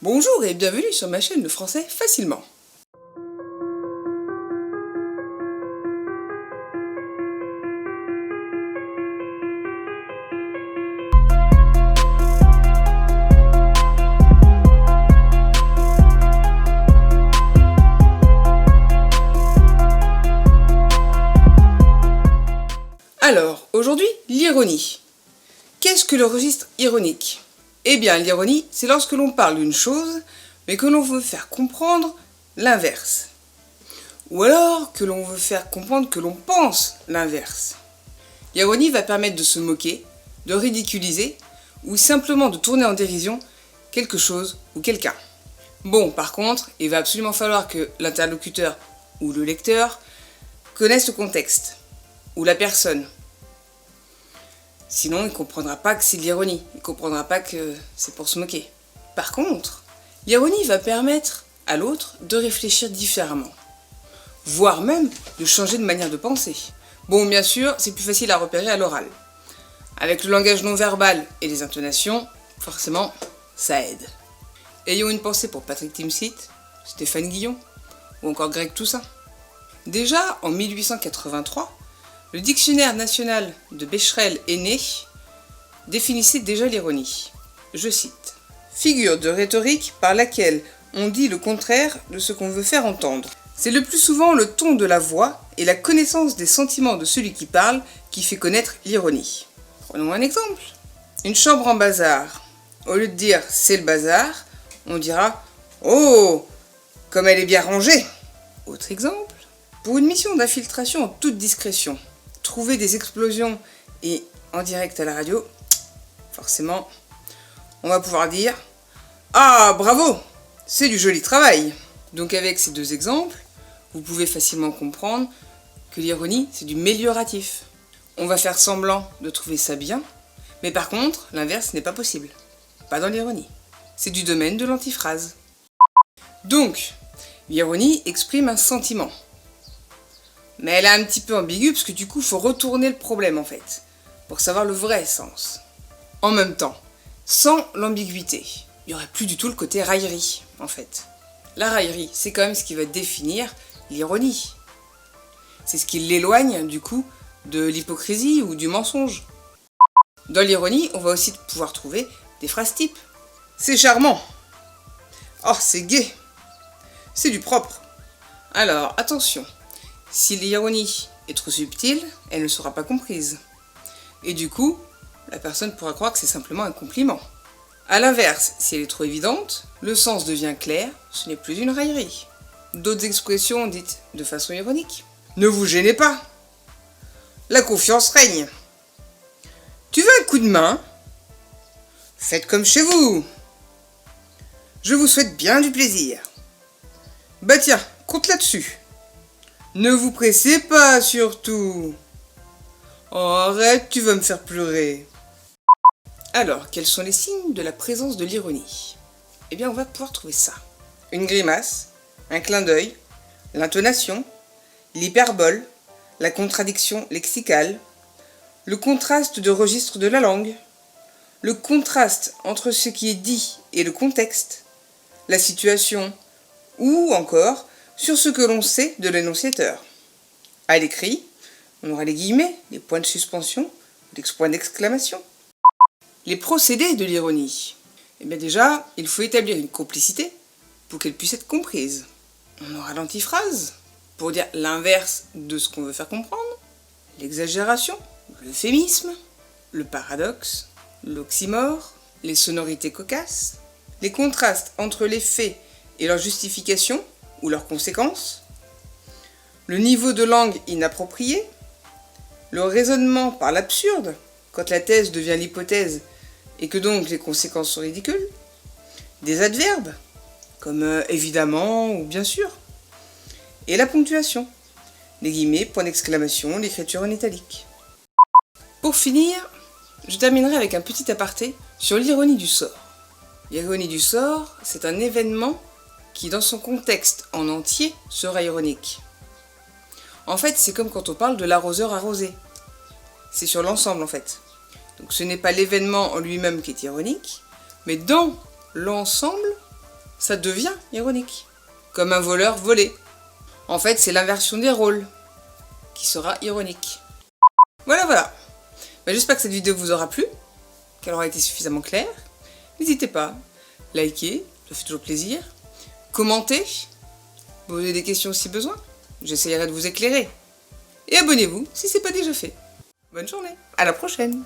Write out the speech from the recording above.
Bonjour et bienvenue sur ma chaîne de français facilement. Alors, aujourd'hui, l'ironie. Qu'est-ce que le registre ironique ? Eh bien, l'ironie, c'est lorsque l'on parle d'une chose, mais que l'on veut faire comprendre l'inverse. Ou alors que l'on veut faire comprendre que l'on pense l'inverse. L'ironie va permettre de se moquer, de ridiculiser, ou simplement de tourner en dérision quelque chose ou quelqu'un. Bon, par contre, il va absolument falloir que l'interlocuteur ou le lecteur connaisse le contexte, ou la personne. Sinon, il ne comprendra pas que c'est de l'ironie, il ne comprendra pas que c'est pour se moquer. Par contre, l'ironie va permettre à l'autre de réfléchir différemment, voire même de changer de manière de penser. Bon, bien sûr, c'est plus facile à repérer à l'oral. Avec le langage non verbal et les intonations, forcément, ça aide. Ayons une pensée pour Patrick Timsit, Stéphane Guillon, ou encore Greg Toussaint. Déjà, en 1883, le dictionnaire national de Becherel-Henné définissait déjà l'ironie. Je cite : « Figure de rhétorique par laquelle on dit le contraire de ce qu'on veut faire entendre. C'est le plus souvent le ton de la voix et la connaissance des sentiments de celui qui parle qui fait connaître l'ironie. » Prenons un exemple. Une chambre en bazar. Au lieu de dire « c'est le bazar », on dira « oh, comme elle est bien rangée !» Autre exemple. Pour une mission d'infiltration en toute discrétion, trouver des explosions et en direct à la radio, forcément, on va pouvoir dire « ah, bravo, c'est du joli travail !» Donc avec ces deux exemples, vous pouvez facilement comprendre que l'ironie, c'est du mélioratif. On va faire semblant de trouver ça bien, mais par contre, l'inverse n'est pas possible. Pas dans l'ironie. C'est du domaine de l'antiphrase. Donc, l'ironie exprime un sentiment. Mais elle est un petit peu ambiguë parce que du coup, il faut retourner le problème en fait, pour savoir le vrai sens. En même temps, sans l'ambiguïté, il n'y aurait plus du tout le côté raillerie en fait. La raillerie, c'est quand même ce qui va définir l'ironie. C'est ce qui l'éloigne du coup de l'hypocrisie ou du mensonge. Dans l'ironie, on va aussi pouvoir trouver des phrases types. C'est charmant. Oh, c'est gai. C'est du propre. Alors, attention. Si l'ironie est trop subtile, elle ne sera pas comprise. Et du coup, la personne pourra croire que c'est simplement un compliment. A l'inverse, si elle est trop évidente, le sens devient clair, ce n'est plus une raillerie. D'autres expressions dites de façon ironique. Ne vous gênez pas. La confiance règne. Tu veux un coup de main ? Faites comme chez vous. Je vous souhaite bien du plaisir. Bah tiens, compte là-dessus. Ne vous pressez pas, surtout. Oh, arrête, tu vas me faire pleurer. Alors, quels sont les signes de la présence de l'ironie ? Eh bien, on va pouvoir trouver ça. Une grimace, un clin d'œil, l'intonation, l'hyperbole, la contradiction lexicale, le contraste de registre de la langue, le contraste entre ce qui est dit et le contexte, la situation, ou encore sur ce que l'on sait de l'énonciateur. À l'écrit, on aura les guillemets, les points de suspension, les points d'exclamation. Les procédés de l'ironie. Eh bien déjà, il faut établir une complicité pour qu'elle puisse être comprise. On aura l'antiphrase, pour dire l'inverse de ce qu'on veut faire comprendre, l'exagération, l'euphémisme, le paradoxe, l'oxymore, les sonorités cocasses, les contrastes entre les faits et leur justification, ou leurs conséquences, le niveau de langue inapproprié, le raisonnement par l'absurde, quand la thèse devient l'hypothèse et que donc les conséquences sont ridicules, des adverbes, comme évidemment ou bien sûr, et la ponctuation, les guillemets, points d'exclamation, l'écriture en italique. Pour finir, je terminerai avec un petit aparté sur l'ironie du sort. L'ironie du sort, c'est un événement qui dans son contexte en entier sera ironique. En fait, c'est comme quand on parle de l'arroseur arrosé. C'est sur l'ensemble en fait. Donc ce n'est pas l'événement en lui-même qui est ironique, mais dans l'ensemble, ça devient ironique. Comme un voleur volé. En fait, c'est l'inversion des rôles qui sera ironique. Voilà. J'espère que cette vidéo vous aura plu, qu'elle aura été suffisamment claire. N'hésitez pas, likez, ça fait toujours plaisir. Commentez, posez des questions si besoin, j'essaierai de vous éclairer. Et abonnez-vous si ce n'est pas déjà fait. Bonne journée, à la prochaine!